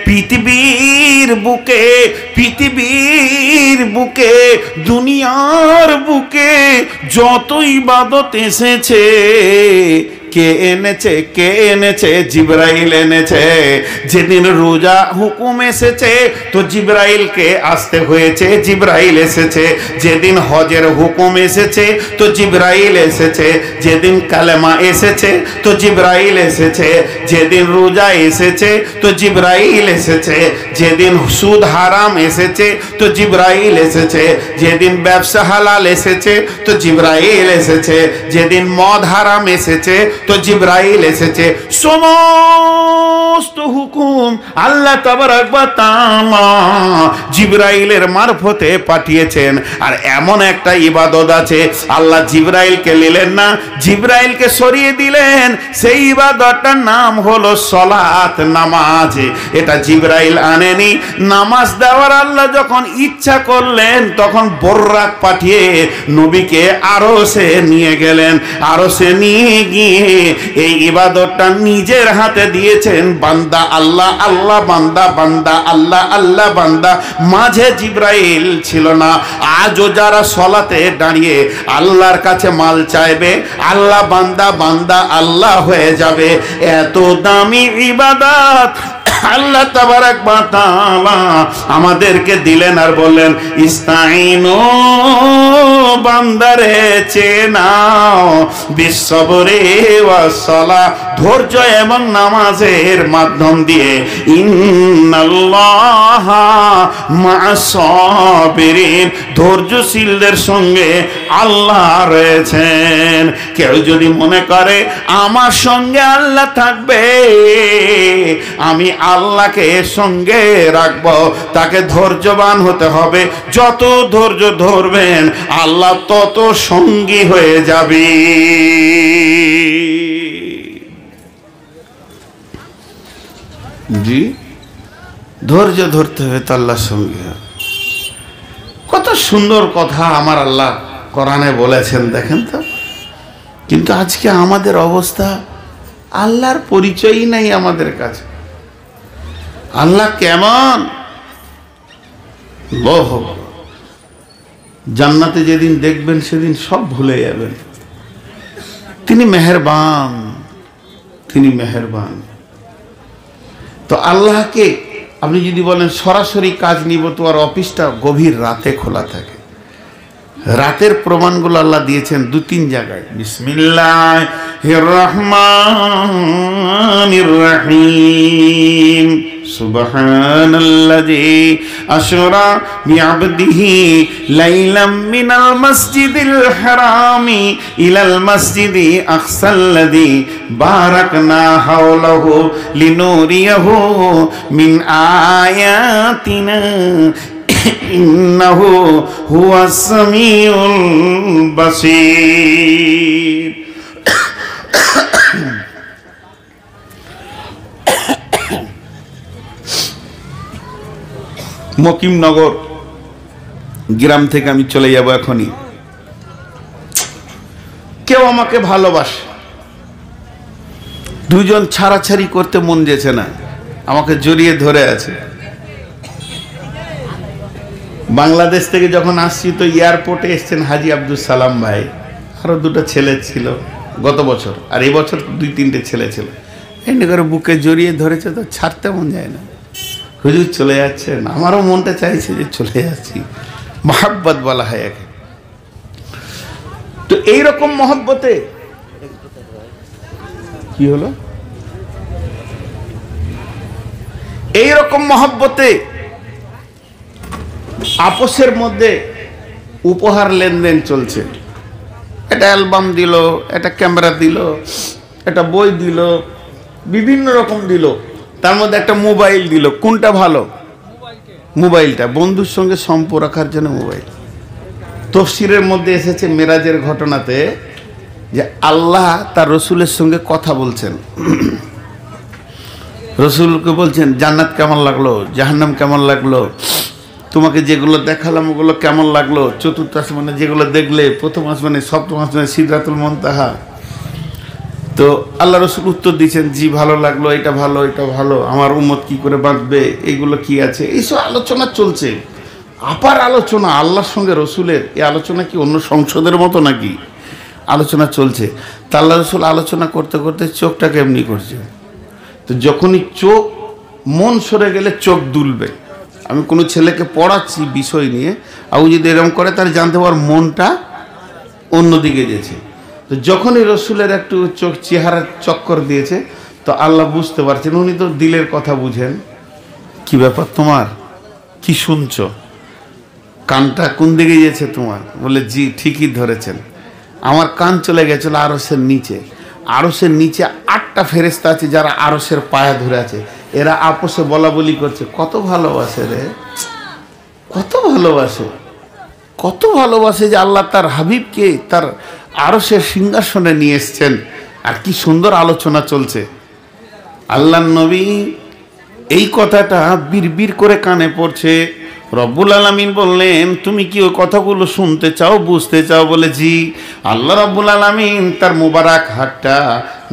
পৃথিবীর বুকে দুনিয়ার বুকে যত ইবাদত এসেছে কে এনেছে জিবরাইল এনেছে। যেদিন রোজা হুকুম এসেছে তো জিবরাইলকে আসতে হয়েছে, জিবরাইল এসেছে। যেদিন হজের হুকুম এসেছে তো জিবরাইল এসেছে। যেদিন কালেমা এসেছে তো জিবরাইল এসেছে। যেদিন রোজা এসেছে তো জিবরাইল এসেছে। যেদিন সুদ হারাম এসেছে তো জিবরাইল এসেছে। যেদিন ব্যবসা হালাল এসেছে তো জিবরাইল এসেছে। যেদিন মদ হারাম এসেছে তো জিবরাইল এসেছে। সমস্ত হুকুম আল্লাহ তাবারক ওয়া তাআলা জিবরাইলের মারফতে পাঠিয়েছেন। আর এমন একটা ইবাদত আছে আল্লাহ জিবরাইলকে নিলেন না, জিবরাইলকে সরিয়ে দিলেন। সেই ইবাদতটার নাম হলো সালাত, নামাজ। এটা জিবরাইল আনেনি। নামাজ দেওয়ার আল্লাহ যখন ইচ্ছা করলেন তখন বর্রাক পাঠিয়ে নবীকে আরশে নিয়ে গেলেন। আরশে নিয়ে গিয়ে এই ইবাদতটা নিজের হাতে দিয়েছেন। বান্দা আল্লাহ, আল্লাহ বান্দা, বান্দা আল্লাহ, আল্লাহ বান্দা। মাঝে জিবরাইল ছিল না। আজও যারা সলাতে দাঁড়িয়ে আল্লাহর কাছে মাল চাইবে, আল্লাহ বান্দা, বান্দা আল্লাহ হয়ে যাবে। এত দামি ইবাদত আল্লাহ তাবারক ওয়া তাআলা আমাদেরকে দিলেন আর বললেন ইস্তাইনু বান্দারে চেনাও বিসসবরি ওয়াস সালাহ, ধৈর্য এবং নামাজের মাধ্যম দিয়ে। ইন্নাল্লাহা মা'আস সাবিরিন, ধৈর্যশীলদের সঙ্গে আল্লাহ রয়েছেন। কেউ যদি মনে করে আমার সঙ্গে আল্লাহ থাকবে, আমি আল্লাহকে সঙ্গে রাখবো, তাকে ধৈর্যবান হতে হবে। যত ধৈর্য ধরবেন আল্লাহ তত সঙ্গী হয়ে যাবে। জি, ধৈর্য ধরতে হবে তো আল্লাহর সঙ্গে। কত সুন্দর কথা আমার আল্লাহ কোরআনে বলেছেন দেখেন তো। কিন্তু আজকে আমাদের অবস্থা, আল্লাহর পরিচয়ই নাই আমাদের কাছে। আল্লাহ কেমন? বহু জান্নাতে যেদিন দেখবেন সেদিন সব ভুলে যাবেন। তিনি মেহেরবান, তিনি মেহেরবান। তো আল্লাহকে আপনি যদি বলেন সরাসরি কাজ নিব, তো আর অফিসটা গভীর রাতে খোলা থাকে। রাতের প্রমাণগুলো আল্লাহ দিয়েছেন দু তিন জায়গায়। বিসমিল্লাহির রহমানির রহিম। সুবহানাল্লাযী আশরা বিআবদিহি লাইলাম মিনাল মাসজিদিল হারামি ইলাল মাসজিদি আকসাল্লাযী বারাকনা হাওলাহু লিনুরিয়াহু মিন আয়াতিনা ইন্নাহু হুয়াস সামিউল বাসীর। মকিমনগর গ্রাম থেকে আমি চলে যাব এখনই। কেউ আমাকে ভালোবাসে, দুজন ছাড়াছাড়ি করতে মন যেছে না, আমাকে জড়িয়ে ধরে আছে। বাংলাদেশ থেকে যখন আসছি তো এয়ারপোর্টে এসছেন হাজি আব্দুল সালাম ভাই, আরো দুটো ছেলে ছিল গত বছর, আর এই বছর দুই তিনটে ছেলে ছিল। এমনি করে বুকে জড়িয়ে ধরেছে, তো ছাড়তে মন যায় না। হুজুর চলে যাচ্ছেন, আমারও মনটা চাইছে যে চলে যাচ্ছি। মহাব্বত বলা হয় একে। তো এইরকম মহব্বতে কি হলো, এইরকম মহব্বতে আপোষের মধ্যে উপহার লেনদেন চলছে। একটা অ্যালবাম দিল, একটা ক্যামেরা দিল, একটা বই দিল, বিভিন্ন রকম দিল, তার মধ্যে একটা মোবাইল দিল। কোনটা ভালো? মোবাইলটা, বন্ধুর সঙ্গে সম্পর্ক রাখার জন্য মোবাইল। তফসিরের মধ্যে এসেছে মেরাজের ঘটনাতে যে আল্লাহ তার রসুলের সঙ্গে কথা বলছেন। রসুলকে বলছেন জান্নাত কেমন লাগলো, জাহান্নাম কেমন লাগলো, তোমাকে যেগুলো দেখালাম ওগুলো কেমন লাগলো, চতুর্থ আসমানে যেগুলো দেখলে, প্রথম আসমানে, সপ্তম আসমানে, সিদরাতুল মুনতাহা। তো আল্লাহ রসুল উত্তর দিচ্ছেন, জি ভালো লাগলো, এটা ভালো, এটা ভালো, আমার উম্মত কি করে বাঁচবে, এইগুলো কি আছে, এইসব আলোচনা চলছে। আপার আলোচনা আল্লাহর সঙ্গে রসুলের, এই আলোচনা কি অন্য সংসদের মতো নাকি? আলোচনা চলছে। তা আল্লাহ রসুল আলোচনা করতে করতে চোখটাকে এমনি করছে। তো যখনই চোখ, মন সরে গেলে চোখ দুলবে। আমি কোনো ছেলেকে পড়াচ্ছি বিষয় নিয়ে, আর ও যদি এরকম করে তাহলে জানতে পার মনটা অন্যদিকে গেছে। তো যখনই রসুলের একটু চোখ চেহারা চক্কর দিয়েছে, তো আল্লাহ বুঝতে পারছেন উনি তো দিলের কথা বুঝেন। কি ব্যাপার তোমার, কি শুনছো, কানটা কোন দিকে গিয়েছে তোমার? বলে জি ঠিকই ধরেছেন, আমার কান চলে গেছিল আরশের নিচে। আরশের নিচে 8টা ফেরেশতা আছে যারা আরশের পায়া ধরে আছে। এরা আপোষে বলা বলি করছে, কত ভালোবাসে রে, কত ভালোবাসে, কত ভালোবাসে যে আল্লাহ তার হাবিবকে তার আরশের সিংহাসনে নিয়ে এসছেন। আর কি সুন্দর আলোচনা চলছে। আল্লাহ নবী এই কথাটা বিড়বিড় করে কানে পড়ছে। রব্বুল আলামিন বললেন, তুমি কি ওই কথাগুলো শুনতে চাও, বুঝতে চাও? বলে জি। আল্লাহ রব্বুল আলামিন তার মুবারক হাতটা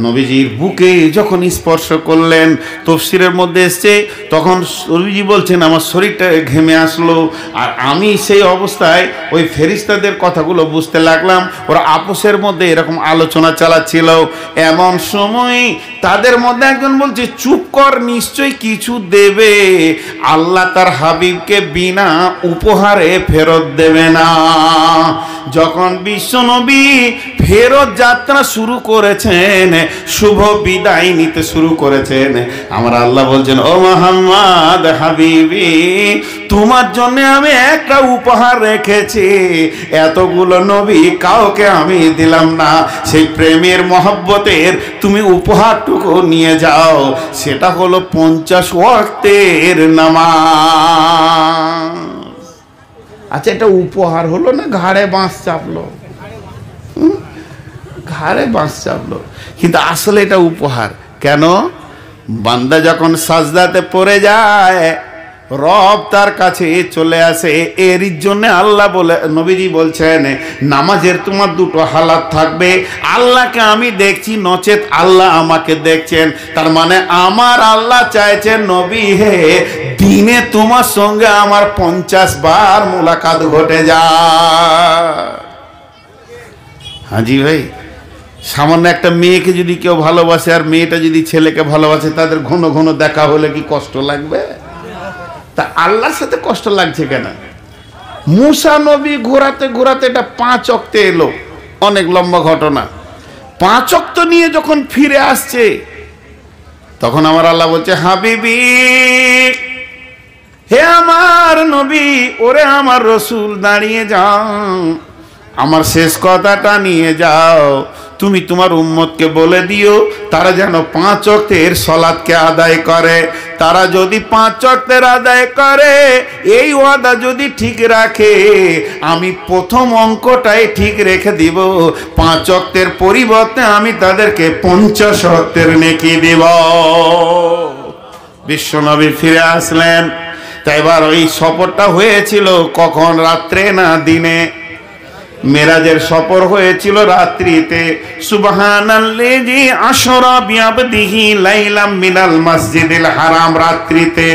নবীজির বুকে যখন স্পর্শ করলেন, তাফসীরের মধ্যে এসছে, তখন নবীজি বলছেন আমার শরীরটা ঘেমে আসলো। আর আমি সেই অবস্থায় ওই ফেরেশতাদের কথাগুলো বুঝতে লাগলাম। ওরা আপোষের মধ্যে এরকম আলোচনা চালাচ্ছিল। এমন সময় তাদের মধ্যে একজন বলছে, চুপ কর, নিশ্চয়ই কিছু দেবে। আল্লাহ তার হাবিবকে বিনা উপহারে ফেরত দেবে না। যখন বিশ্বনবী ফেরত যাত্রা শুরু করেছেন, শুভ বিদায় নিতে শুরু করেছেন, আমার আল্লাহ বলছেন, ও মুহাম্মদ হাবিবি, তোমার জন্য আমি একটা উপহার রেখেছি। এতগুলো নবী কাউকে আমি দিলাম না। সেই প্রেমের মহব্বতের তুমি উপহারটুকু নিয়ে যাও। সেটা হলো 50 ওয়াক্তের নামাজ। আচ্ছা, এটা উপহার হলো না ঘাড়ে বাঁশ চাপলো? ঘাড়ে বাঁশ চাপলো, কিন্তু আসলে এটা উপহার। কেন? বান্দা যখন সাজদাতে পড়ে যায়, রব তার কাছে চলে আসে। এর জন্য আল্লাহ বলে, নবীজি বলছেন, নামাজের তোমার দুটো হালাত থাকবে, আল্লাহকে আমি দেখছি, নচেত আল্লাহ আমাকে দেখছেন। তার মানে আমার আল্লাহ চাইছেন, নবী হে, দিনে তোমার সঙ্গে আমার 50 বার মোলাকাত ঘটে যায়। হাজি ভাই, সামান্য একটা মেয়েকে যদি কেউ ভালোবাসে আর মেয়েটা যদি ছেলেকে ভালোবাসে, তাদের ঘন ঘন দেখা হলে কি কষ্ট লাগবে? তা আল্লাহর সাথে কষ্ট লাগছে কেন? মুসা নবী ঘোরাতে ঘোরাতে এটা 5 ওয়াক্তে এলো। অনেক লম্বা ঘটনা। 5 ওয়াক্ত নিয়ে যখন ফিরে আসছে, তখন আমার আল্লাহ বলছে, হাবিবি, হে আমার নবী, ওরে আমার রসুল, দাঁড়িয়ে যাও, আমার শেষ কথাটা নিয়ে যাও। তুমি তোমার উম্মতকে বলে দিও, তারা যেন 5 ওয়াক্তের সালাতকে আদায় করে। তারা যদি 5 ওয়াক্তের আদায় করে, এই ওয়াদা যদি ঠিক রাখে, আমি প্রথম অঙ্কটাই ঠিক রেখে দিব। 5 ওয়াক্তের পরিবর্তে আমি তাদেরকে 50 ওয়াক্তের নেকি দিব। বিশ্বনবী ফিরে আসলেন। তাই এবার ওই সফরটা হয়েছিল কখন? রাত্রে না দিনে? মেরাজের সফর হয়েছিল রাত্রিতে। সুবহানাল্লাযী আশরা বিআবদিহি লাইলাম মিনাল মসজিদিল হারাম, রাত্রিতে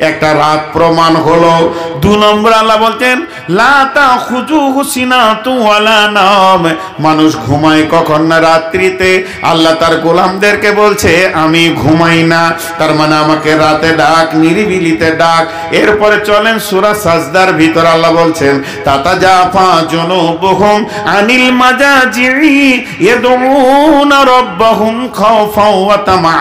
একটা রাত প্রমাণ হলো। 2 নম্বর আল্লাহ বলতেন, লা তাখুযুহু সিনাতু ওয়ালা নাওম, মানুষ ঘুমায় কখন না? রাত্রিতে। আল্লাহ তার গোলামদেরকে বলছে, আমি ঘুমাই না, তার মানে আমাকে রাতে ডাক, নিরিবিলিতে ডাক। এরপরে চলেন সূরা সাজদার ভিতর, আল্লাহ বলছেন, তাতাজাফা জুনুবুহুম আনিল মাজাজি'i ইয়াদউনা রাব্বাহুম খাওফাও ওয়া তামআ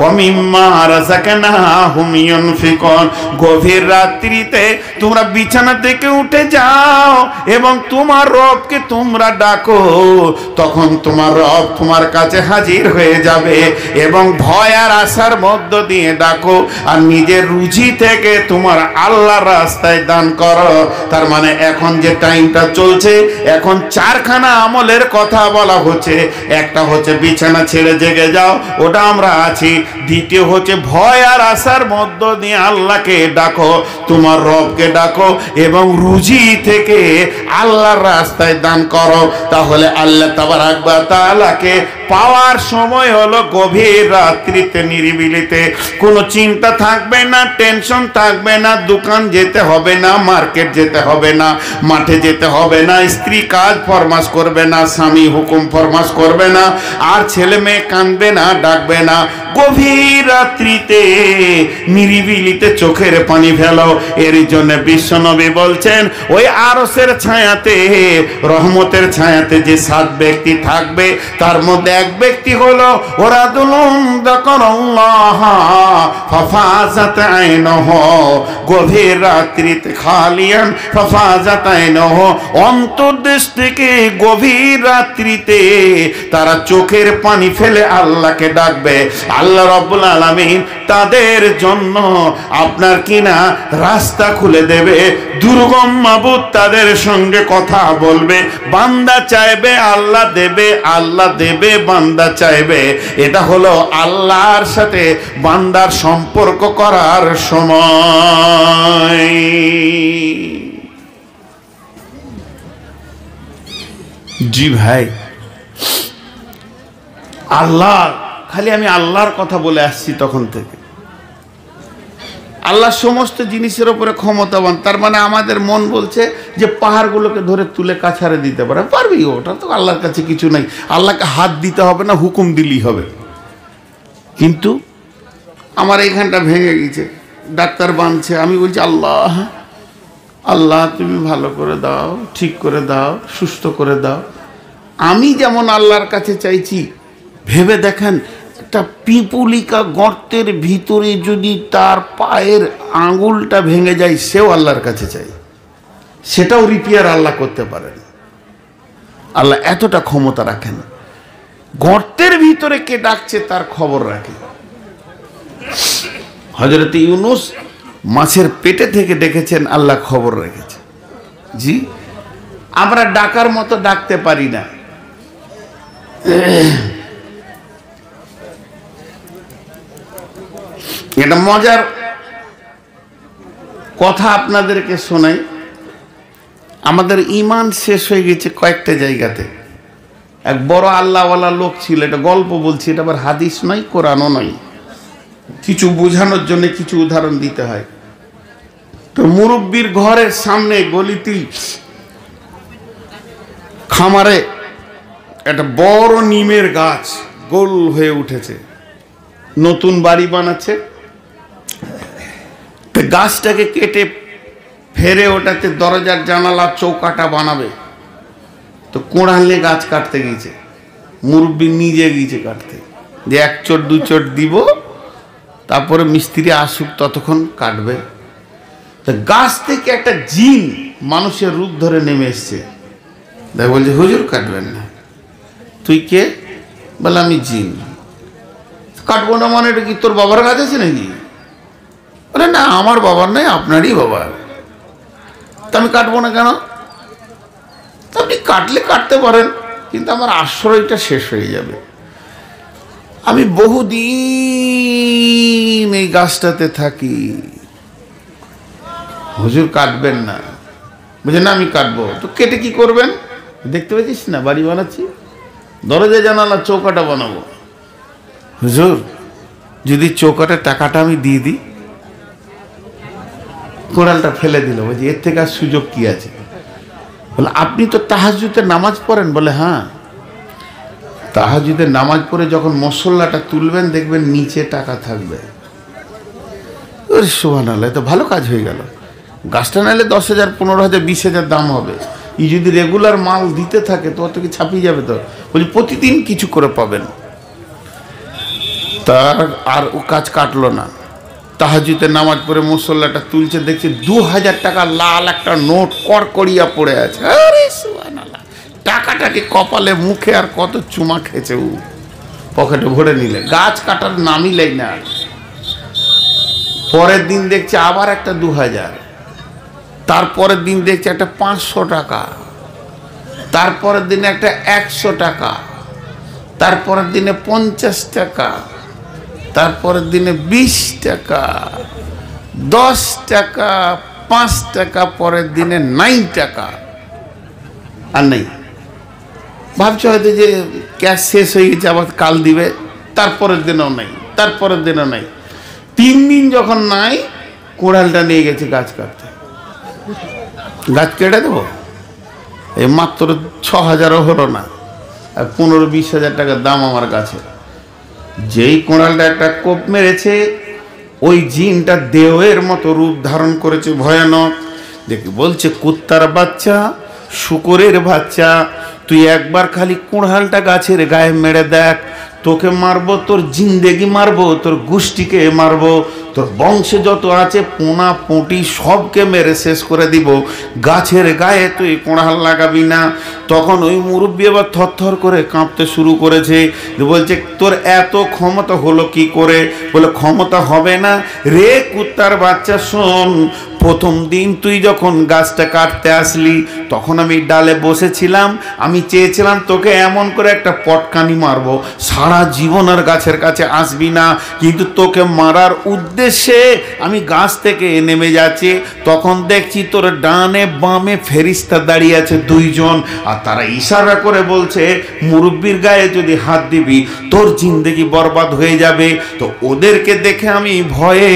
ওয়া মিম্মা রাযাকনাহুম ইউনফিকুন। গভীর রাত্রিতে তোমরা বিছানা থেকে উঠে যাও এবং তোমার রবকে তোমরা ডাকো, তখন তোমার রব তোমার কাছে হাজির হয়ে যাবে। এবং ভয় আর আশার মধ্য দিয়ে ডাকো, আর নিজের রুজি থেকে তোমার আল্লাহর রাস্তায় দান করো। তার মানে এখন যে টাইমটা চলছে, এখন চারখানা আমলের কথা বলা হচ্ছে। একটা হচ্ছে বিছানা ছেড়ে জেগে যাও, ওটা আমরা আছি। দ্বিতীয় হচ্ছে ভয় আর আশার মধ্য দিয়ে আল্লাহকে ডাকো, তোমার রবকে ডাকো, এবং রুজি থেকে আল্লাহর রাস্তায় দান করো। তাহলে আল্লাহ তাবারাক ওয়া তাআলাকে পাওয়ার সময় হলো গভীর রাত্রিতে, নিরিবিলিতে। কোনো চিন্তা থাকবে না, টেনশন থাকবে না, দোকান যেতে হবে না, মার্কেট যেতে হবে না, মাঠে যেতে হবে না, স্ত্রী কাজ ফরমাস করবে না, স্বামী হুকুম ফরমাস করবে না, আর ছেলে মেয়ে কাঁদবে না, ডাকবে না। গভীর রাত্রিতে নিরিবিলিতে চোখের পানি ফেলো। এর জন্য বিশ্বনবী বলছেন, ওই আরশের ছায়াতে, রহমতের ছায়াতে যে 7 ব্যক্তি থাকবে, তার মধ্যে এক ব্যক্তি হলো ওরাদুলুন যাকারাল্লাহ ফাফাজাত আইনুহু, গভীর রাত্রিতে খালিয়ান ফাফাজাত আইনুহু, অন্তর্দেশ থেকে গভীর রাত্রিতে তারা চোখের পানি ফেলে আল্লাহকে ডাকবে। আল্লাহ রাব্বুল আলামিন তাদের জন্য আপনার কিনা রাস্তা খুলে দেবে। দুর্গম মাবুদ তাদের সঙ্গে কথা বলবে, বান্দা চাইবে আল্লাহ দেবে, আল্লাহ দেবে বান্দা চাইবে। এটা হলো আল্লাহর সাথে বান্দার সম্পর্ক করার সময়। জি ভাই, আল্লাহ, খালি আমি আল্লাহর কথা বলে আসছি তখন থেকে। আল্লাহ সমস্ত জিনিসের উপরে ক্ষমতাবান। তার মানে আমাদের মন বলছে যে পাহাড়গুলোকে ধরে তুলে কাছাড়ে দিতে পারে, পারবি? ওটা তো আল্লাহর কাছে কিছু নাই, আল্লাহকে হাত দিতে হবে না, হুকুম দিলেই হবে। কিন্তু আমার এইখানটা ভেঙে গেছে, ডাক্তার বাঁধছে, আমি বলছি আল্লাহ, আল্লাহ তুমি ভালো করে দাও, ঠিক করে দাও, সুস্থ করে দাও। আমি যেমন আল্লাহর কাছে চাইছি, ভেবে দেখেন, একটা পিপুলিকা গর্তের ভিতরে যদি তার পায়ের আঙুলটা ভেঙে যায়, সেও আল্লাহর কাছে চাই, সেটাও রিপেয়ার আল্লাহ করতে পারেন। আল্লাহ এতটা ক্ষমতা রাখেন, গর্তের ভিতরে কে ডাকছে তার খবর রাখে। হযরত ইউনূস মাছের পেটে থেকে ডেকেছেন, আল্লাহ খবর রেখেছে। জি, আমরা ডাকার মতো ডাকতে পারি না। এটা মজার কথা আপনাদেরকে শোনাই। আমাদের ঈমান শেষ হয়ে গেছে কয়েকটা জায়গাতে। এক বড় আল্লাহওয়ালা লোক ছিল, এটা গল্প বলছি, এটা আবার হাদিস নয়, কোরআনও নয়, কিছু বোঝানোর জন্য কিছু উদাহরণ দিতে হয়। তো মুরব্বির ঘরের সামনে গলিতেই খামারে একটা বড় নিমের গাছ গোল হয়ে উঠেছে, নতুন বাড়ি বানাচ্ছে। গাছটাকে কেটে ফেরে ওটাতে দরজার জানালা চৌকাটা বানাবে। তো কোড়ালে গাছ কাটতে গেছে, মুরব্বি নিজে গিয়েছে কাটতে, যে 1 চোট 2 চোট দিব, তারপরে মিস্ত্রি আসুক, ততক্ষণ কাটবে। তো গাছ থেকে একটা জিন মানুষের রূপ ধরে নেমে এসছে। তাই বলছে, হুজুর কাটবেন না। তুই কে? বলে আমি জিন। কাটবো না মানে এটা কি তোর বাবার গাছ আছে নাকি? বলে না, আমার বাবার নয়, আপনারই বাবার। তা আমি কাটবো না কেন? আপনি কাটলে কাটতে পারেন, কিন্তু আমার আশ্রয়টা শেষ হয়ে যাবে। আমি বহুদিন এই গাছটাতে থাকি। হুজুর কাটবেন না। বুঝে না, আমি কাটবো। তো কেটে কি করবেন? দেখতে পেয়েছিস না বাড়ি বানাচ্ছি, দরজা জানালা চৌকাটা বানাবো। হুজুর, যদি চৌকাটার টাকাটা আমি দিয়ে দিই? কোড়ালটা ফেলে দিল। বলছি, এর থেকে আর সুযোগ কি আছে? বলে, আপনি তো তাহাজ্জুদের নামাজ পড়েন? বলে হ্যাঁ। তাহাজ্জুদের নামাজ পড়ে যখন মসল্লাটা তুলবেন, দেখবেন নিচে টাকা থাকবে। ওরে সুবহানাল্লাহ, তো ভালো কাজ হয়ে গেল। গাছটা নাইলে 10,000, 15,000, 20,000 দাম হবে। ই যদি রেগুলার মাল দিতে থাকে তো অত কি ছাপিয়ে যাবে? তো বলি প্রতিদিন কিছু করে পাবেন। তার আর ও কাজ কাটলো না। তাহাজ্জুদের নামাজ পড়ে মুসল্লাটা তুলছে, দেখছে 2,000 টাকা লাল একটা নোট কড়কড়িয়া পড়ে আছে। আরে সুবহানাল্লাহ, টাকাটাকে কপালে মুখে আর কত চুমা খেয়েছে, ও পকেটে ভরে নিলে। গাছ কাটার নামই লেই না। পরের দিন দেখছে আবার একটা 2,000, তারপরের দিন দেখছে একটা 500 টাকা। তারপরের দিনে একটা 100 টাকা, তারপরের দিনে 50 টাকা, তারপরের দিনে 20 টাকা, 10 টাকা, 5 টাকা, পরের দিনে 9 টাকা। আর নেই, ভাবছে হয়তো যে ক্যাশ শেষ হয়ে গেছে, আবার কাল দিবে। তারপরের দিনও নেই, তারপরের দিনও নেই। 3 দিন যখন নাই, কোড়ালটা নিয়ে গেছে গাছ কাটতে। গাছ কেটে দেবো, এই মাত্র 6,000ও হলো না, আর 15-20 হাজার টাকার দাম আমার কাছে। যেই কোড়ালটা একটা কোপ মেরেছে, ওই জিনটা দেওয়ের মতো রূপ ধারণ করেছে, ভয়ানক। দেখে বলছে, কুত্তার বাচ্চা, শুকরের বাচ্চা, তুই একবার খালি কোড়ালটা গাছের গায়ে মেরে দেখ, তোকে মারবো, তোর জিন্দেগি মারবো, তোর গোষ্ঠীকে মারবো, তোর বংশে যত আছে পোনা পুঁটি সবকে মেরে শেষ করে দিব। গাছের গায়ে তুই কোড়াল লাগাবি না। তখন ওই মুরব্বী আবার থরথর করে কাঁপতে শুরু করেছে, বলছে তোর এত ক্ষমতা হলো কি করে? বলে ক্ষমতা হবে না রে কুত্তার বাচ্চা, শোন, প্রথম দিন তুই যখন গাছটা কাটতে আসলি, তখন আমি ডালে বসেছিলাম, আমি চেয়েছিলাম তোকে এমন করে একটা পটকানি মারবো, সারা জীবন আর গাছের কাছে আসবি না। কিন্তু তোকে মারার উদ্দেশ্যে আমি গাছ থেকে নেমে যাচ্ছি, তখন দেখছি তোর ডানে বামে ফেরিস্তা দাঁড়িয়ে আছে 2 জন, আর তারা ইশারা করে বলছে মুরব্বির গায়ে যদি হাত দিবি তোর জিন্দেগি বরবাদ হয়ে যাবে। তো ওদেরকে দেখে আমি ভয়ে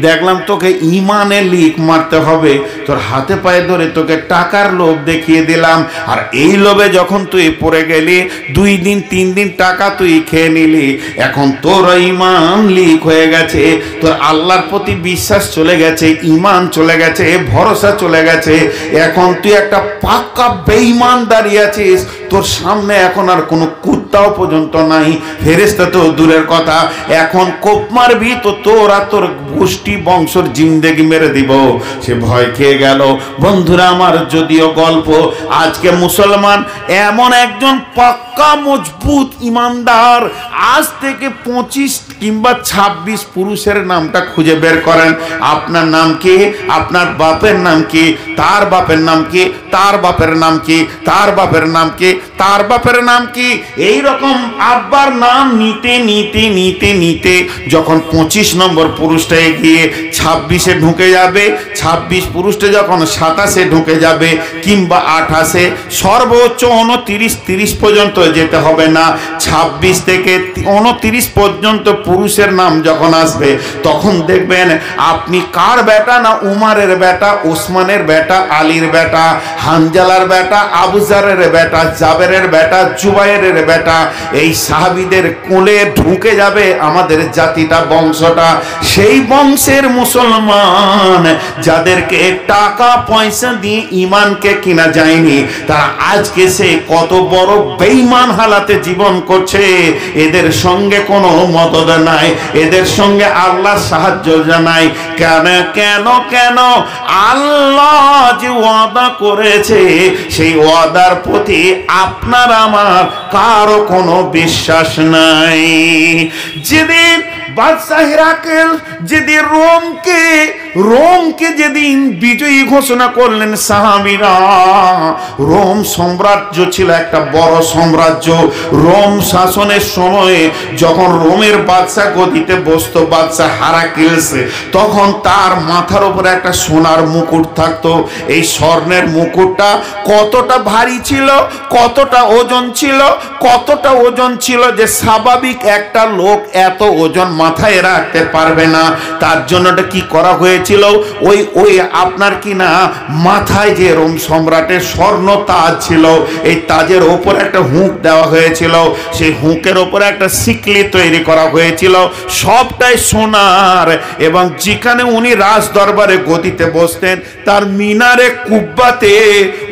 দেখলাম তোকে ইমানে লিক মারতে হবে, তোর হাতে পায়ে ধরে তোকে টাকার লোভ দেখিয়ে দিলাম। আর এই লোভে যখন তুই পড়ে গেলি, 2 দিন 3 দিন টাকা তুই খেয়ে নিলি, এখন তোর ইমান লিক হয়ে গেছে, তোর আল্লাহর প্রতি বিশ্বাস চলে গেছে, ইমান চলে গেছে, ভরসা চলে গেছে। এখন তুই একটা পাক্কা বেঈমান দাঁড়িয়ে আছিস, তোর সামনে এখন আর কোনো কুত্তাও পর্যন্ত নাই, ফেরেশতা তো দূরের কথা। এখন কোপ মারবি তো তোর আর তোর গোষ্ঠী বংশর জিন্দেগি মেরে দিব। সে ভয় খেয়ে গেল। বন্ধুরা আমার, যদিও গল্প, আজকে মুসলমান এমন একজন পাক্কা মজবুত ইমানদার, আজ থেকে 25 কিংবা 26 পুরুষের নামটা খুঁজে বের করেন। আপনার নাম কি? আপনার বাপের নাম কি? তার বাপের নাম কি? তার বাপের নাম কি? তার বাপের নাম কি? তার বাপের নাম কি? এই রকম আব্বার নাম নিতে নিতে নিতে নিতে যখন 25 নম্বর পুরুষটায় গিয়ে 26-এ ঢুকে যাবে, 26 পুরুষটা যখন 27-এ ঢুকে যাবে কিংবা 28-এ, সর্বোচ্চ 29-30 পর্যন্ত যেতে হবে না, 26 থেকে 29 পর্যন্ত পুরুষের নাম যখন আসবে, তখন দেখবেন আপনি কার বেটা? না উমারের বেটা, ওসমানের বেটা, আলীর বেটা, হানজালার বেটা, আবুজারের বেটা, জাবেরের বেটা, জুবাইরের বেটা। এই সাহাবীদের কোলে ঢুকে যাবে আমাদের জাতিটা, বংশটা। সেই বংশের মুসলমান যাদেরকে টাকা পয়সা দিয়ে ইমানকে কিনা যায়নি, তারা আজকে সে কত বড় বেঈমান হালাতে জীবন করছে। এদের সঙ্গে কোনো মদদ নাই, এদের সঙ্গে আল্লাহ সাহায্য জানাই। কেন কেন কেন? আল্লাহ যে ওয়াদা করেছে, সেই ওয়াদার প্রতি আপনার আমার কারো কোনো বিশ্বাস নাই। যেদিন বাদশাহ হিরাকেল যেদিন রোমকে যেদিন বিজয়ী ঘোষণা করলেন সাহাবীরা, রোম সাম্রাজ্য ছিল একটা বড় সাম্রাজ্য। রোম শাসনের সময়ে যখন রোমের বাদশাহ গদিতে বসতো, বাদশাহ হিরাকেলস, তখন তার মাথার উপরে একটা সোনার মুকুট থাকতো। এই স্বর্ণের মুকুটটা কতটা ভারী ছিল, কতটা ওজন ছিল, কতটা ওজন ছিল যে স্বাভাবিক একটা লোক এত ওজন মাথায় রাখতে পারবে না। তার জন্য কি করা হয়েছিল? ওই আপনার কি না মাথায় যে রোম সম্রাটের স্বর্ণ তাজ ছিল, এই তাজের ওপর একটা হুঁক দেওয়া হয়েছিল, সেই হুঁকের ওপর একটা সিকলি তৈরি করা হয়েছিল, সবটাই সোনার। এবং যেখানে উনি রাজ দরবারে গদিতে বসতেন, তার মিনারে কুব্বাতে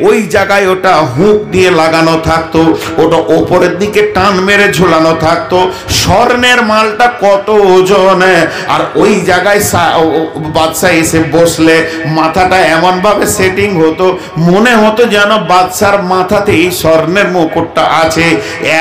ওই জায়গায় ওটা হুঁক দিয়ে লাগানো থাকতো, ওটা ওপরের দিকে টান মেরে ঝুলানো থাকতো। স্বর্ণের মালটা কত ওজন! আর ওই জায়গায় বাদশা এসে বসলে মাথাটা এমন ভাবে সেটিং হতো, মনে হতো যেন বাদশার মাথাতেই স্বর্ণের মুকুটটা আছে।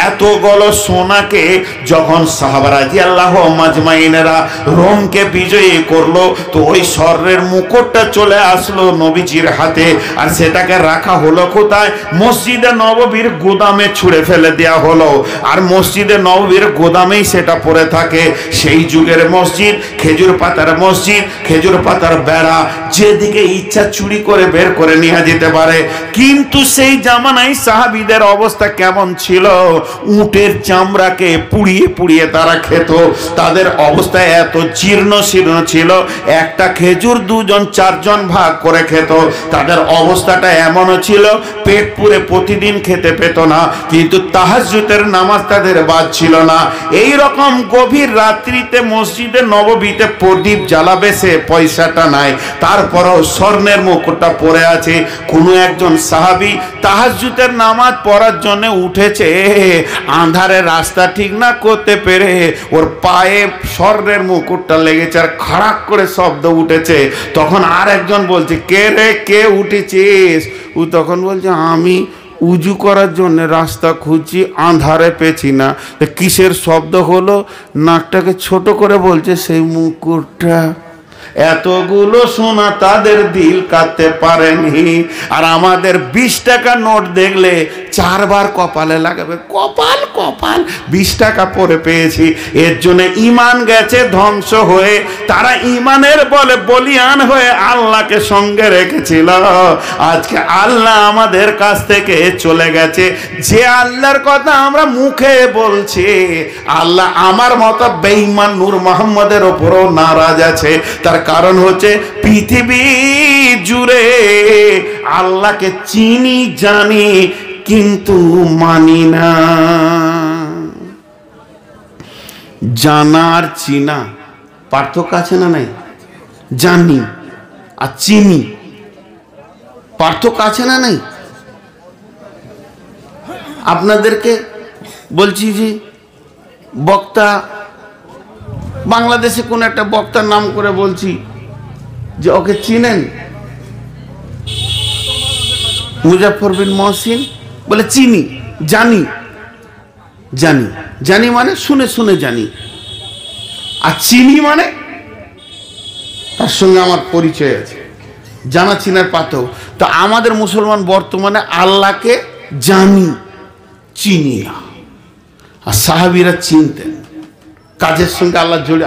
এতগুলো সোনাকে যখন সাহাবা রাদিয়াল্লাহু মাজমাইনেরা রোমকে বিজয়ী করলো, তো ওই স্বর্ণের মুকুটটা চলে আসলো নবীজির হাতে। আর সেটাকে রাখা হলো কোথায়? মসজিদে নববীর গোদামে ছুঁড়ে ফেলে দেওয়া হলো। আর মসজিদে নববীর গোদামেই সেটা পড়ে থাকে। সেই যুগের মসজিদ খেজুর পাতার মসজিদ, খেজুর পাতার বেড়া, যেদিকে ইচ্ছা চুরি করে বের করে নিয়ে যেতে পারে। কিন্তু সেই জামানায় সাহাবীদের অবস্থা কেমন ছিল? উটের চামড়াকে পুড়িয়ে পুড়িয়ে তারা খেত। তাদের অবস্থা এত জীর্ণ শীর্ণ ছিল, একটা খেজুর দুজন চারজন ভাগ করে খেত। তাদের অবস্থাটা এমনও ছিল, পেট পুরে প্রতিদিন খেতে পেত না, কিন্তু তাহাজ্জুদের নামাজ তাদের বাদ ছিল না। এই রকম গভীর রাত্রিতে মসজিদে নববীতে প্রদীপ জ্বালাবে, সে পয়সাটা নাই, তারপরও স্বর্ণের মুকুটটা পরে আছে। কোনো একজন সাহাবী তাহাজ্জুদের নামাজ পড়ার জন্য উঠেছে, আন্ধারে রাস্তা ঠিক না করতে পেরে ওর পায়ে স্বর্ণের মুকুটটা লেগেছে আর খাড়াক করে শব্দ উঠেছে। তখন আর একজন বলছে, কে রে, কে উঠেছিস? ও তখন বলছে, আমি উজু করার জন্য রাস্তা খুঁজছি, আন্ধারে পেছি না। কিসের শব্দ হলো? নাকটাকে ছোট করে বলছে, সেই মুকুটটা। এতগুলো সোনা তাদের দিল কাটতে পারেনি। আর আমাদের 20 টাকা নোট দেখলে 4 বার কপালে লাগাবে, কপাল কপাল, 20 টাকা পরে পেয়েছি। এর জন্য ইমান গেছে ধ্বংস হয়ে। তারা ইমানের বলে বলিয়ান হয়ে আল্লাহকে সঙ্গে রেখেছিল। আজকে আল্লাহ আমাদের কাছ থেকে চলে গেছে। যে আল্লাহর কথা আমরা মুখে বলছি, আল্লাহ আমার মতো বেঈমান নূর মোহাম্মদের ওপরও নারাজ আছে। তার কারণ হচ্ছে পৃথিবী জুড়ে আল্লাহকে চিনি জানি কিন্তু মানি না। জানা আর চিনা পার্থক্য আছে না নাই? জানি আর চিনি পার্থক্য আছে না নাই? আপনাদেরকে বলছি যে বক্তা, বাংলাদেশে কোন একটা বক্তার নাম করে বলছি যে ওকে চিনেন? মুজাফফর বিন মহসিন বলে চিনি, জানি। জানি জানি মানে শুনে শুনে জানি, আর চিনি মানে তার সঙ্গে আমার পরিচয় আছে। জানা চিনার পার্থক্য। তো আমাদের মুসলমান বর্তমানে আল্লাহকে জানি, চিনি না। আর সাহাবীরা চিনতেন, কাজের সঙ্গে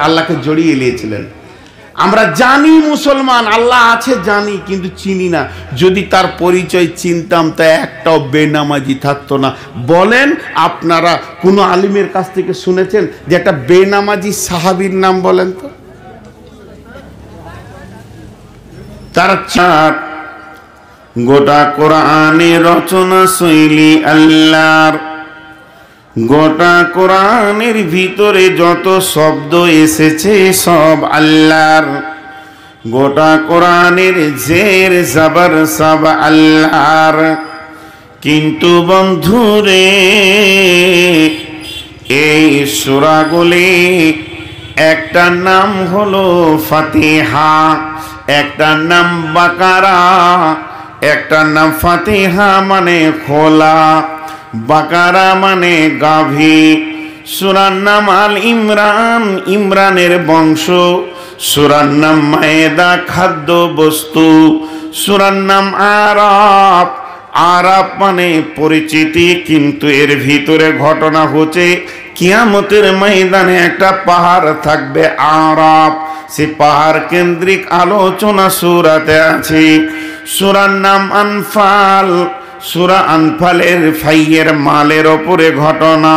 আল্লাহকে জড়িয়ে নিয়েছিলেন। আমরা জানি মুসলমান, আল্লাহ আছে জানি, কিন্তু চিনি না। যদি তার পরিচয় চিনতাম তা একটাও বেনামাজি থাকতো না। বলেন, আপনারা কোনো আলিমের কাছ থেকে শুনেছেন যে একটা বেনামাজি সাহাবীর নাম বলেন তো? তার গোটা কোরআনের রচনা শৈলী আল্লাহর। গোটা কোরআনের ভিতরে যত শব্দ এসেছে সব আল্লাহর। গোটা কোরআনের জের জবর সব আল্লাহর। কিন্তু বন্ধুরে, এই সূরাগুলি একটার নাম হলো ফাতিহা, একটার নাম বাকারা, একটার নাম ফাতিহা মানে খোলা, বাকারা মানে গাভী। সূরার নাম আল ইমরান, ইমরানের বংশ। সূরার নাম মায়েদা, খাদ্য বস্তু। সূরার নাম আরাফ, আরাফ মানে পরিচিতি। কিন্তু এর ভিতরে ঘটনা হচ্ছে কিয়ামতের ময়দানে একটা পাহাড় থাকবে আরাফ। সে পাহাড় কেন্দ্রিক আলোচনা সূরাতে আছে। সূরার নাম আনফাল, সূরা আনফালের ফাইয়ের মালের ওপরে ঘটনা।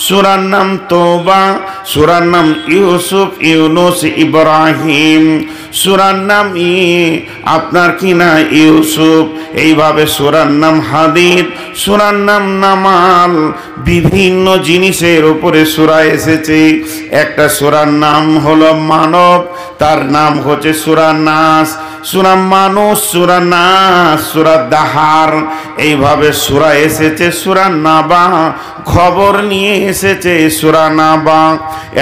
সূরার নাম তওবা, সূরার নাম ইউসুফ, ইউনুস, ইব্রাহিম। সূরার নাম আপনার কিনা ইউসুফ। এইভাবে সূরার নাম হাদিদ, সূরার নাম নামাল। বিভিন্ন জিনিসের উপরে সূরা এসেছে। একটা সূরার নাম হলো মানব, তার নাম হচ্ছে সূরা নাস। সূরা মানুষ, সূরা নাস, সূরা দাহার, এইভাবে সূরা এসেছে সূরা নাবা, খবর নিয়ে এসেছে সূরা নাবা।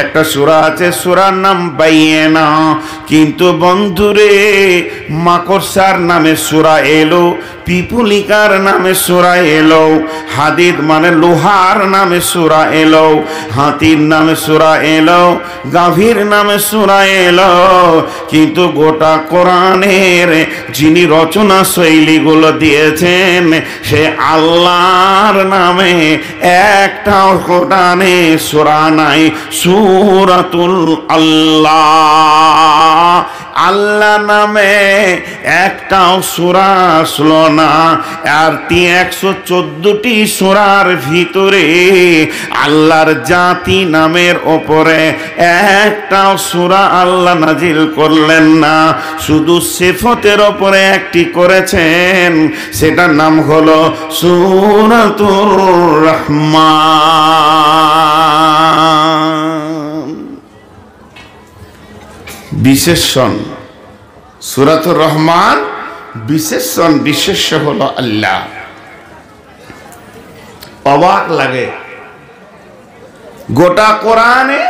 একটা সূরা আছে সূরার নাম বাইয়িনা, কিন্তু বন্ধুরে মাকড়সার নামে সূরা এলো, পিপুলিকার নামে সূরা এলো, হাদিদ মানে লোহার নামে সূরা এলো, হাতির নামে সূরা এলো, গাভীর নামে সূরা এলো, কিন্তু গোটা কোরআনের যিনি রচনা শৈলীগুলো দিয়েছেন সে আল্লাহর নামে একটাও কোরআনে সূরা নাই। সূরাতুল আল্লাহ, আল্লাহ নামে একটাও সূরা আসলো না। আর 114টি সূরার ভিতরে আল্লাহর জাতি নামের ওপরে একটাও সূরা আল্লাহ নাজিল করলেন না, শুধু সিফতের ওপরে একটি করেছেন, সেটার নাম হলো সূরাতুর রহমান। বিশেষণ সূরাতুর রহমান, বিশেষণ বিশেষ্য হলো আল্লাহ। অবাক লাগে, গোটা কোরআনে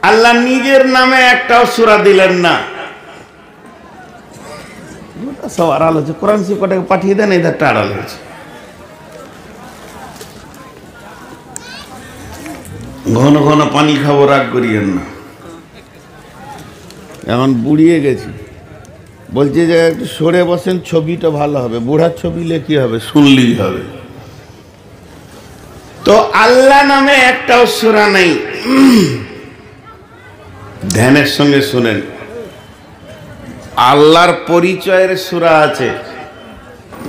আল্লাহ নিজের নামে একটাও সূরা দিলেন না। সব আড়াল হচ্ছে, কোরআন শরীফ কটাকে পাঠিয়ে দেন, এই ধারটা আড়াল হয়েছে। ঘন ঘন পানি খাবো, রাগ করিয়েন না, এখন বুড়িয়ে গেছি। বলছে যে একটু সরে বসেন, ছবিটা ভালো হবে। বুড়ার ছবি লে কি হবে, শুনলেই হবে। তো আল্লাহ নামে একটাও সূরা নেই। ধ্যানের সঙ্গে শুনেন, আল্লাহর পরিচয়ের সূরা আছে।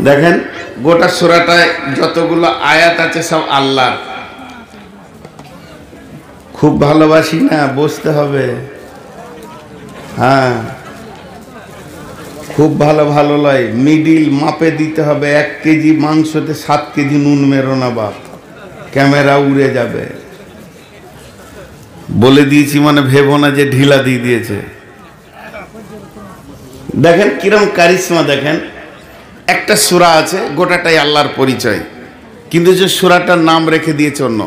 দেখেন গোটা সূরাটায় যতগুলো আয়াত আছে সব আল্লাহর। খুব ভালোবাসি না, বসতে হবে। হ্যাঁ, খুব ভালো ভালো লয়, মিডিল মাপে দিতে হবে। 1 কেজি মাংসতে 7 কেজি নুন মেরো না বাপ, ক্যামেরা উড়ে যাবে। বলে দিয়েছি মানে ভেবো না যে ঢিলা দিয়ে দিয়েছে। দেখেন কিরম কারিশমা, দেখেন একটা সূরা আছে গোটাটাই আল্লাহর পরিচয়, কিন্তু যে সূরাটার নাম রেখে দিয়েছে অন্য।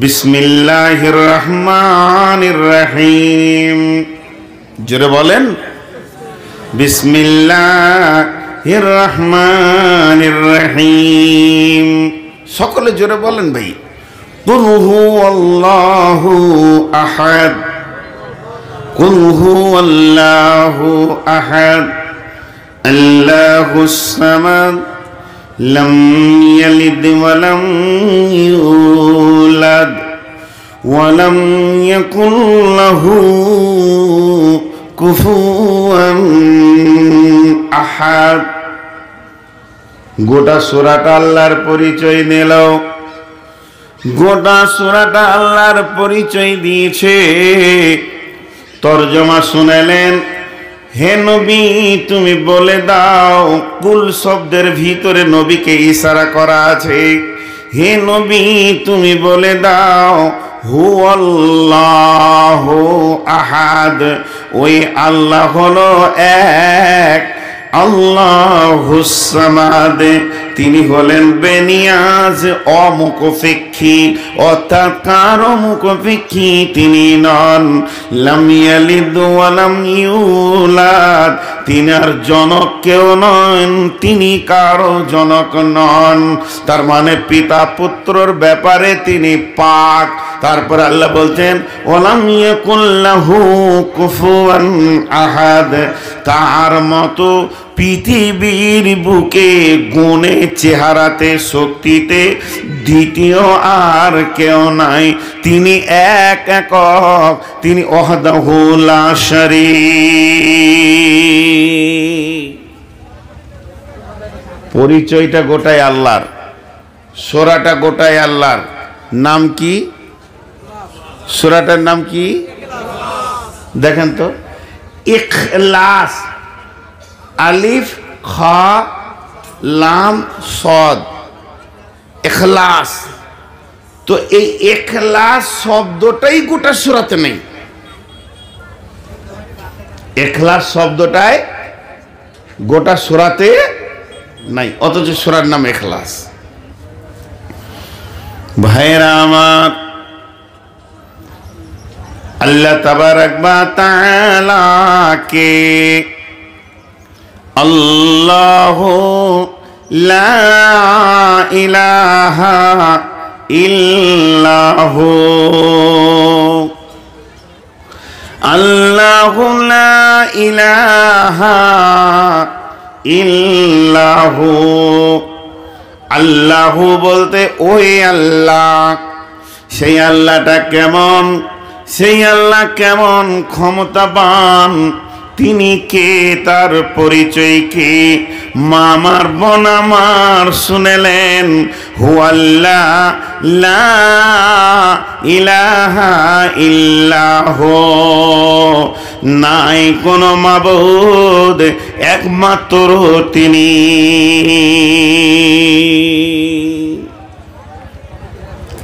বিসমিল্লাহির রহমানির রহিম, জোরে বলেন বিসমিল্লাহির রহমানির রহিম। সকলে জোরে বলেন ভাই। কুল হুয়াল্লাহু আহাদ, কুল হুয়াল্লাহু আহাদ, আল্লাহুস সামাদ, লাম ইয়ালিদ ওয়া লাম ইউলাদ ওয়া লাম ইয়াকুল লাহু কুফুয়ান আহাদ। গোটা সূরাটা আল্লাহর পরিচয় দিল, গোটা সূরাটা আল্লাহর পরিচয় দিয়েছে। তরজমা শুনালেন, হে নবী তুমি বলে দাও, কুল শব্দের ভিতরে নবীকে ইশারা করা আছে। হে নবী তুমি বলে দাও হুয়াল্লাহু আহাদ, ওই আল্লাহ হলো এক। আল্লাহুস সামাদ, তিনি হলেন বেনিয়াজ, অমুখপেক্ষী, অর্থাৎ কারো মুখপেক্ষী তিনি নন। লাম ইয়ালিদ ওয়া লাম ইউলাদ, তিনি আর জনক কেউ নন, তিনি কারো জনক নন। তার মানে পিতা পুত্রর ব্যাপারে তিনি পাক। তারপর আল্লাহ বলছেন ওয়ালাম ইয়াকুল লাহু কুফুয়ান আহাদ, তার মতো পৃথিবীর বুকে গুণে, চেহারাতে, শক্তিতে দ্বিতীয় আর কেউ নাই। তিনি এক একক, তিনি ওয়াহদাহু লা শারীক। পরিচয়টা গোটাই আল্লাহর, সূরাটা গোটাই আল্লাহর। নাম কি? সূরাটার নাম কি? দেখেন তো, ইখলাস, আলিফ খ লাম সদ, ইখলাস। তো এই ইখলাস শব্দটাই গোটা সূরাতে নেই। ইখলাস শব্দটায় গোটা সূরাতে নাই, অথচ সূরার নাম ইখলাস। ভাইরা আমার, আল্লাহ তাবারাক ওয়া তাআলা কে আল্লাহু লা ইলাহা ইল্লাহু, আল্লাহু লা ইলাহা ইল্লাহু। আল্লাহু বলতে ওই আল্লাহ, সেই আল্লাহটা কেমন, সেই আল্লাহ কেমন ক্ষমতাবান, তিনি কে, তার পরিচয় কি? মামার বোন আমার শুনেলেন, হুয়াল্লাহ লা ইলাহা ইল্লাহু, নাই কোনো মাবুদ, একমাত্র তিনি।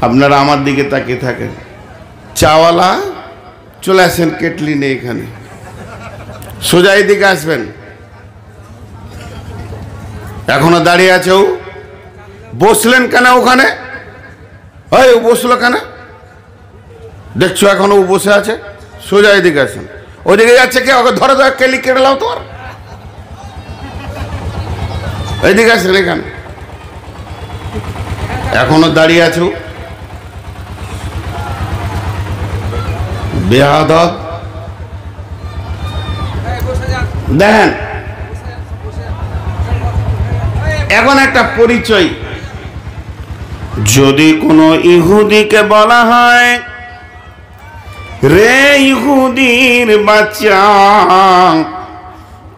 আপনারা আমার দিকে তাকিয়ে থাকেন, চাওয়ালা চলে আসেন কেটলি নেই এখানে, সোজা দিকে আসবেন। এখনো দাঁড়িয়ে আছে, ও বসলেন কেন ওখানে? ওই ও বসলো কেন দেখছো? এখনো ও বসে আছে, সোজা এদিকে আসেন। ওইদিকে যাচ্ছে কে? ওকে ধরে ধরে কেলি কেটে লাও তোমার। এইদিকে আসেন, এখানে এখনো দাঁড়িয়ে আছো, বেয়াদব। দেখেন, এখন একটা পরিচয়, যদি কোনো ইহুদিকে বলা হয়, রে ইহুদির বাচ্চা,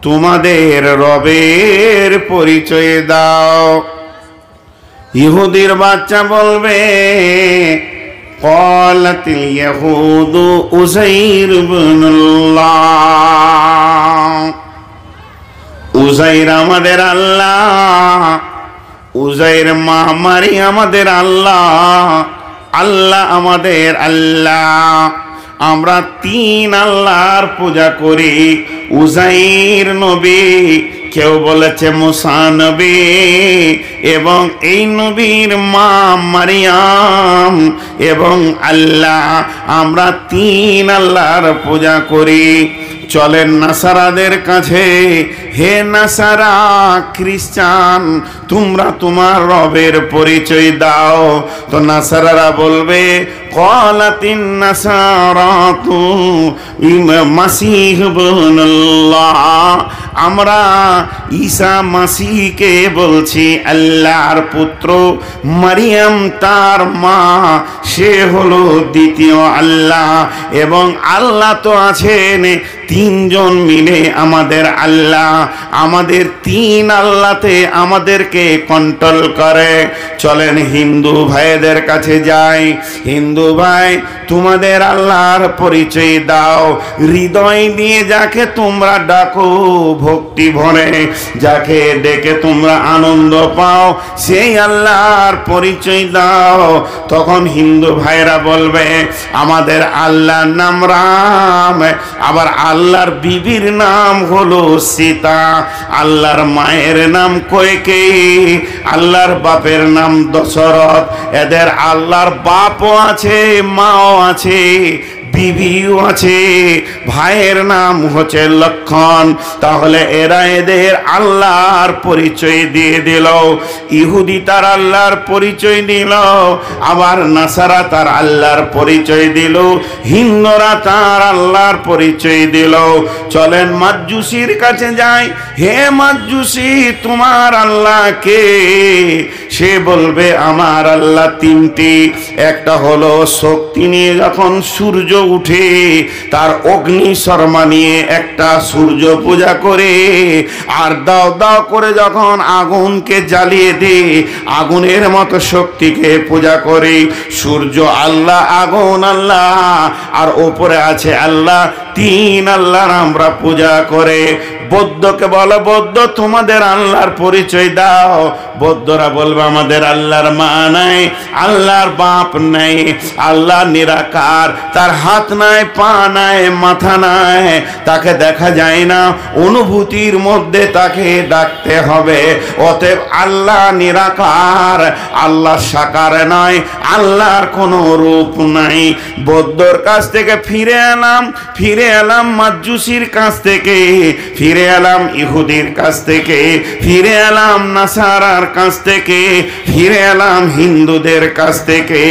তোমাদের রবের পরিচয় দাও, ইহুদির বাচ্চা বলবে, ক্বালাতিল ইয়াহুদু উযাইর ইবনুল্লাহ, উযাইর আমাদের আল্লাহ, উযাইর মা মারি আমাদের আল্লাহ, আল্লাহ আমাদের আল্লাহ, আমরা তিন আল্লাহর পূজা করি। উযাইর নবী, কেউ বলেছে মুসা নবী, এবং এই নবীর মা মারিয়াম এবং আল্লাহ, আমরা তিন আল্লাহর পূজা করি। চলেন নাসারাদের কাছে, হে নাসারা খ্রিস্টান, তোমরা তোমার রবের পরিচয় দাও। তো নাসারারা বলবে, ক্বালাতিন নাসারাতু মাসীহ ইবনুল্লাহ, আমরা ঈসা মাসীহকে বলছি আল্লাহর পুত্র, মারিয়াম তার মা, সে হলো দ্বিতীয় আল্লাহ, এবং আল্লাহ তো আছেন তিনজন মিলে আমাদের আল্লাহ, আমাদের তিন আল্লাহতে আমাদেরকে কন্ট্রোল করে। চলেন হিন্দু ভাইদের কাছে যাই, হিন্দু ভাই তোমাদের আল্লাহর পরিচয় দাও, হৃদয় দিয়ে যাকে তোমরা ডাকো ভক্তি ভরে, যাকে ডেকে তোমরা আনন্দ পাও, সেই আল্লাহর পরিচয় দাও। তখন হিন্দু ভাইরা বলবে, আমাদের আল্লাহর নাম রাম, আবার আল্লাহর বিবির নাম হলো সীতা, আল্লাহর মায়ের নাম কয়কেয়ী, আল্লাহর বাপের নাম দশরথ, এদের আল্লাহর বাপও আছে, মাও আছে, বিবিও আছে, ভাইয়ের নাম হচ্ছে লক্ষণ। তাহলে এরা এদের আল্লাহর পরিচয় দিয়ে দিল, ইহুদি তার আল্লাহর পরিচয় দিল, আবার নাসারা তার আল্লাহর পরিচয় দিল, হিন্দুরা তার আল্লাহর পরিচয় দিল। চলেন মাজুসির কাছে যাই, হে মাজুসি তোমার আল্লাহ কে? সে বলবে আমার আল্লাহ তিনটি, একটা হলো শক্তি নিয়ে যখন সূর্য উঠে তার অগ্নি শর্মা নিয়ে একটা সূর্য পূজা করে, আর দাও দাও করে যখন আগুনকে জ্বালিয়ে দে আগুনের মতো শক্তিকে পূজা করে। সূর্য আল্লাহ, আগুন আল্লাহ, আর ওপরে আছে আল্লাহ, তিন আল্লাহর আমরা পূজা করে। বৌদ্ধকে বলো, বৌদ্ধ তোমাদের আল্লাহর পরিচয় দাও। বৌদ্ধরা বলবে আমাদের আল্লাহর মা নাই, আল্লাহর বাপ নাই, আল্লাহ নিরাকার, তার হাত হাত নাই, পা নাই, মাথা নাই, তাকে দেখা যায় না, অনুভূতির মধ্যে তাকে ডাকতে হবে। অতএব আল্লাহ নিরাকার, আল্লাহ সাকার নয়, আল্লাহর কোনো রূপ নাই। বৌদ্ধর কাছ থেকে ফিরে এলাম মাজুসির কাছ থেকে, ফিরে এলাম ইহুদির কাছ থেকে, ফিরে এলাম নাসারার কাছ থেকে, ফিরে এলাম হিন্দুদের কাছ থেকে।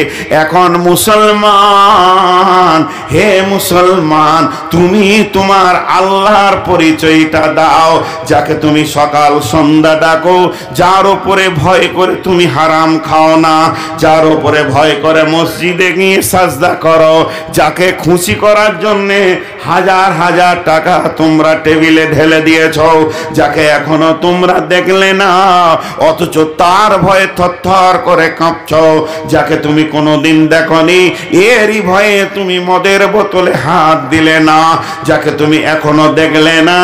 এখন মুসলমান, হে মুসলমান, তুমি তোমার আল্লাহর পরিচয়টা দাও, যাকে তুমি সকাল সন্ধ্যা ডাকো, যার উপরে ভয় করে তুমি হারাম খাও না, যার উপরে ভয় করে মসজিদে গিয়ে সাজদা করো, যাকে খুশি করার জন্যে হাজার হাজার টাকা তোমরা টেবিলে ঢেলে দিয়েছ, যাকে এখনো তোমরা দেখলে না অথচ তার ভয়ে থরথর করে কাঁপছ, যাকে তুমি কোনোদিন দেখনি এরই ভয়ে তুমি মদের বোতলে হাত দিলে না, যাকে তুমি এখনো দেখলে না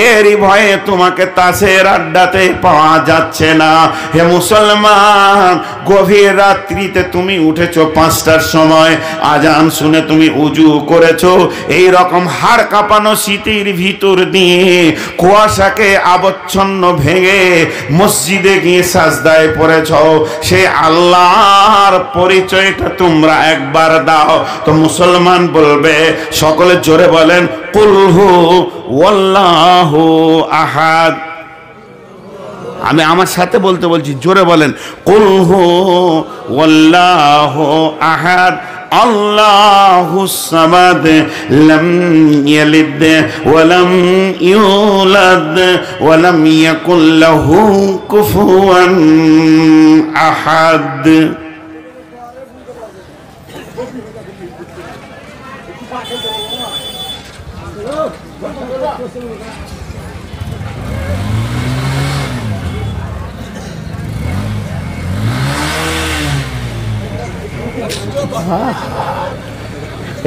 এরই ভয়ে তোমাকে তাসের আড্ডাতে পাওয়া যাচ্ছে না। হে মুসলমান, গভীর রাত্রিতে তুমি উঠেছো 5টার সময়, আজান শুনে তুমি উজু করেছো, এই রকম হাড় কাঁপানো শীতের ভিতর দিয়ে কুয়াশাকে আবচ্ছন্ন ভেঙে মসজিদে গিয়ে সাজদায় পড়েছ, সে আল্লাহর পরিচয়টা তোমরা একবার দাও। তো মুসলমান বলবে, সকলে জোরে বলেন, কুল হু ওয়াল্লাহু আহাদ। আমি আমার সাথে বলছি, জোরে বলেন, কুল হু ওয়াল্লাহু আহাদ আল্লাহুস সামাদ লাম ইয়ালিদ ওয়া লাম ইউলাদ ওয়া লাম ইয়াকুল লাহু কুফুয়ান আহাদ।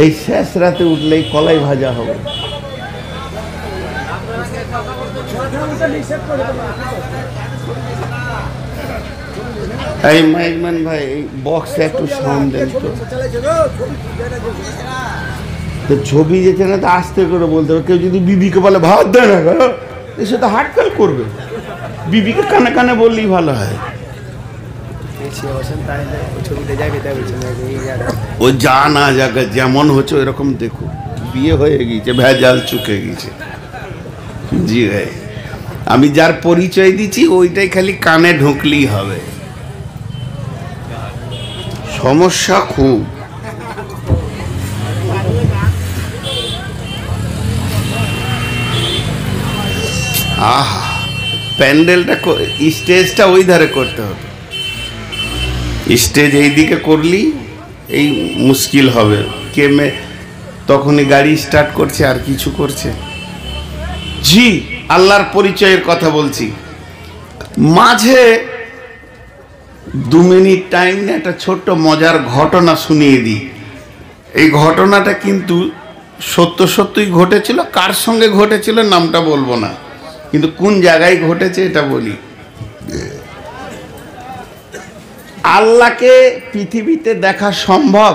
এই শেষ রাতে উঠলেই কলাই ভাজা হবে। এই মাইকম্যান ভাই, এই বক্সে একটু সাউন্ড দেন তো। ছবি যেতে না তো আস্তে করে বলতে হবে। কেউ যদি বিবিকে বলে ভাত দেয় না, সে তো হার্ট ফেল করবে। বিবিকে কানে কানে বললেই ভালো হয়। ও যা না জায়গা যেমন হচ্ছে এরকম দেখো, বিয়ে হয়ে গিয়েছে, ভেজাল চুকে গেছে। জি ভাই, আমি যার পরিচয় দিচ্ছি ওইটাই খালি কানে ঢুকলেই হবে। সমস্যা খুব। আহা, প্যান্ডেলটা স্টেজটা ওই ধারে করতে হবে। স্টেজ এইদিকে করলি এই মুশকিল হবে। কেমে তখনই গাড়ি স্টার্ট করছে আর কিছু করছে। জি, আল্লাহর পরিচয়ের কথা বলছি। মাঝে 2 মিনিট টাইম নিয়ে একটা ছোট্ট মজার ঘটনা শুনিয়ে দিই। এই ঘটনাটা কিন্তু সত্যই ঘটেছিল। কার সঙ্গে ঘটেছিল নামটা বলবো না, কিন্তু কোন জায়গায় ঘটেছে এটা বলি। আল্লাহকে পৃথিবীতে দেখা সম্ভব?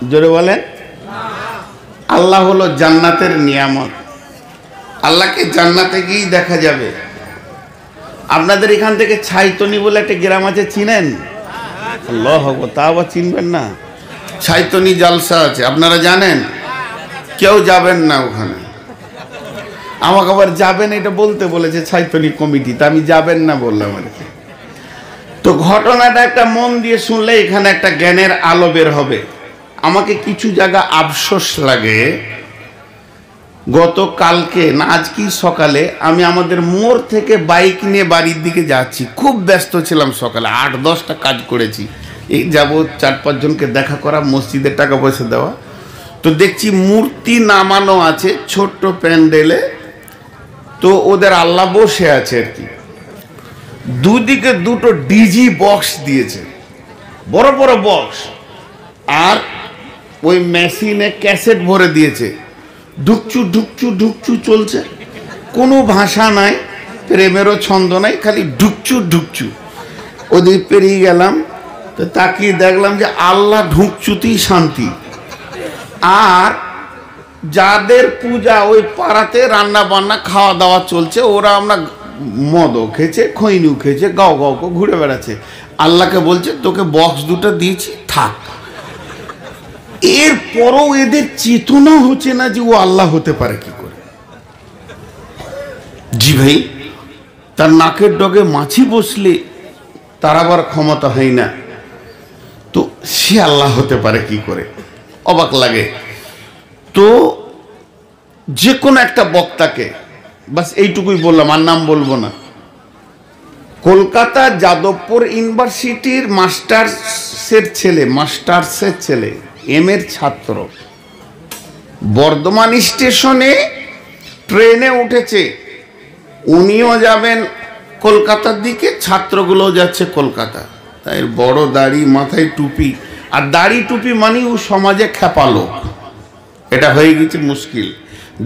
জোরে বলেন। আল্লাহ হলো জান্নাতের নিয়ামত। আল্লাহকে জান্নাতে গিয়েই দেখা যাবে। আপনাদের এখান থেকে ছাইতনি বলে একটা গ্রাম আছে, চিনেন? আল্লাহ, তা আবার চিনবেন না? ছাইতনি জালসা আছে, আপনারা জানেন? কেউ যাবেন না ওখানে। আমাকে আবার যাবেন এটা বলতে বলেছে ছাইতনি কমিটি, তা আমি যাবেন না বললাম আর কি। তো ঘটনাটা একটা মন দিয়ে শুনলে এখানে একটা জ্ঞানের আলো বের হবে। আমাকে কিছু জায়গা আফসোস লাগে। গতকালকে না আজকে সকালে আমি আমাদের মোড় থেকে বাইক নিয়ে বাড়ির দিকে যাচ্ছি। খুব ব্যস্ত ছিলাম, সকালে 8-10টা কাজ করেছি। এই যাব 4-5 জনকে দেখা করা, মসজিদের টাকা পয়সা দেওয়া। তো দেখছি মূর্তি নামানো আছে ছোট্ট প্যান্ডেলে। তো ওদের আল্লাহ বসে আছে আর কি। দুদিকে 2টো ডিজি বক্স দিয়েছে, বড় বড় বক্স, আর ওই মেশিনে ক্যাসেট ভরে দিয়েছে। ঢুকচু ঢুকচু ঢুকচু চলছে, কোনো ভাষা নাই, প্রেমেরও ছন্দ নাই, খালি ঢুকচু ঢুকচু। ওদিকে পেরিয়ে গেলাম তো তাকিয়ে দেখলাম যে আল্লাহ ঢুকচুতেই শান্তি। আর যাদের পূজা ওই পাড়াতে রান্না বান্না খাওয়া দাওয়া চলছে, ওরা আমরা মদও খেয়েছে, খৈনিও খেয়েছে, গাও গাও ঘুরে বেড়াচ্ছে। আল্লাহকে বলছে তোকে বক্স দুটো দিয়েছি থাক। এরপরও এদের চেতনা হচ্ছে না যে ও আল্লাহ হতে পারে কি করে। জি ভাই, তার নাকের ডগে মাছি বসলে তার আবার ক্ষমতা হয় না, তো সে আল্লাহ হতে পারে কি করে, অবাক লাগে। তো যে কোনো একটা বক্তাকে, বাস এইটুকুই বললাম, আর নাম বলবো না, কলকাতা যাদবপুর ইউনিভার্সিটির মাস্টার্সের ছেলে এম এর ছাত্র বর্ধমান স্টেশনে ট্রেনে উঠেছে, উনিও যাবেন কলকাতার দিকে, ছাত্রগুলো যাচ্ছে কলকাতা। তাই বড় দাড়ি, মাথায় টুপি, আর দাড়ি টুপি মানে ও সমাজে খেপা লোক, এটা হয়ে গেছে মুশকিল।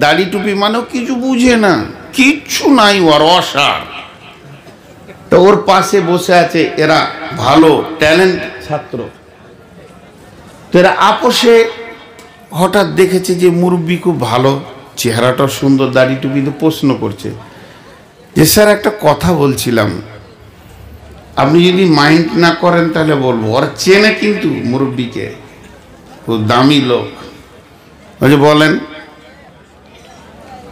দাড়ি টুপি মানেও কিছু বুঝে না, কিচ্ছু নাই ওর, অসার। তো ওর পাশে বসে আছে এরা ভালো ট্যালেন্ট ছাত্র। তো এরা আপোষে হঠাৎ দেখেছে যে মুরব্বী খুব ভালো, চেহারাটা সুন্দর, দাড়ি টুপি, তো প্রশ্ন করছে যে স্যার একটা কথা বলছিলাম, আপনি যদি মাইন্ড না করেন তাহলে বলবো। ওরা চেনে কিন্তু মুরব্বীকে, খুব দামি লোক। বলছে বলেন।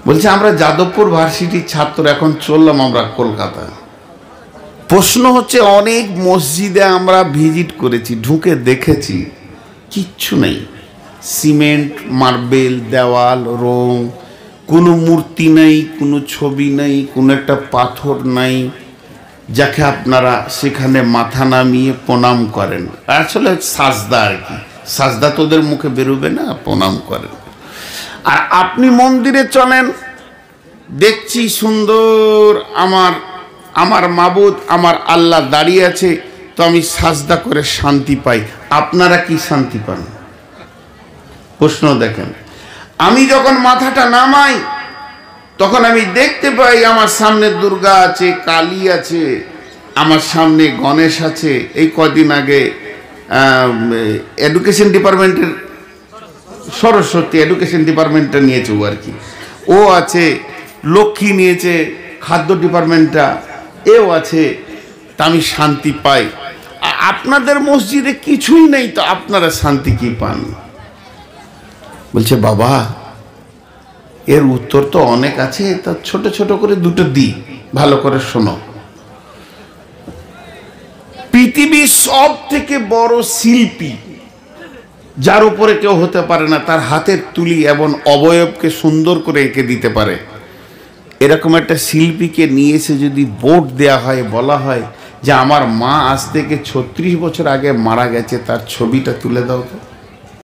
বলছে আমরা যাদবপুর ভার্সিটির ছাত্র, এখন চললাম আমরা কলকাতা। প্রশ্ন হচ্ছে অনেক মসজিদে আমরা ভিজিট করেছি, ঢুকে দেখেছি কিচ্ছু নেই, সিমেন্ট মার্বেল দেওয়াল, রং, কোনো মূর্তি নেই, কোনো ছবি নেই, কোনো একটা পাথর নাই যাকে আপনারা সেখানে মাথা নামিয়ে প্রণাম করেন। আসলে সাজদা আর কি, সাজদা তোদের মুখে বেরোবে না, প্রণাম করেন। আর আপনি মন্দিরে চলেন, দেখছি সুন্দর আমার মাবুদ, আমার আল্লাহ দাঁড়িয়ে আছে, তো আমি সাজদা করে শান্তি পাই। আপনারা কি শান্তি পান? প্রশ্ন দেখেন। আমি যখন মাথাটা নামাই তখন আমি দেখতে পাই আমার সামনে দুর্গা আছে, কালী আছে, আমার সামনে গণেশ আছে। এই কদিন আগে এডুকেশন ডিপার্টমেন্টের সরস্বতী এডুকেশন ডিপার্টমেন্টটা নিয়েছে ও আর কি, ও আছে, লক্ষ্মী নিয়েছে খাদ্য ডিপার্টমেন্টটা, এও আছে। তা আমি শান্তি পাই। আপনাদের মসজিদে কিছুই নেই, তো আপনারা শান্তি কি পান? বলছে বাবা এর উত্তর তো অনেক আছে, তা ছোট ছোট করে দুটো দিই, ভালো করে শোনো। পৃথিবীর সব থেকে বড় শিল্পী, যার উপরে কেউ হতে পারে না, তার হাতের তুলি এবং অবয়বকে সুন্দর করে এঁকে দিতে পারে, এরকম একটা শিল্পীকে নিয়ে এসে যদি বোর্ড দেয়া হয়, বলা হয় যে আমার মা আজ থেকে 36 বছর আগে মারা গেছে, তার ছবিটা তুলে দাও তো,